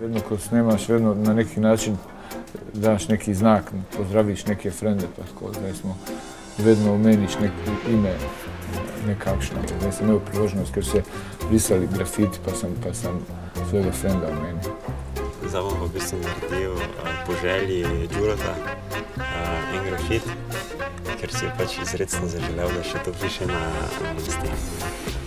Vedno, ko snemaš, vedno na neki način daš neki znak, pozdraviš neke frende, pa tako, zdaj smo vedno omeniš neko ime nekakšno. Zdaj sem imel priložnost, ker so risali grafiti, pa sem svojega frenda omenil. Zdaj bom v bistvu naredil po želji Djurota en grafit, ker si je pač izredno zaželel, da še to piše na stik.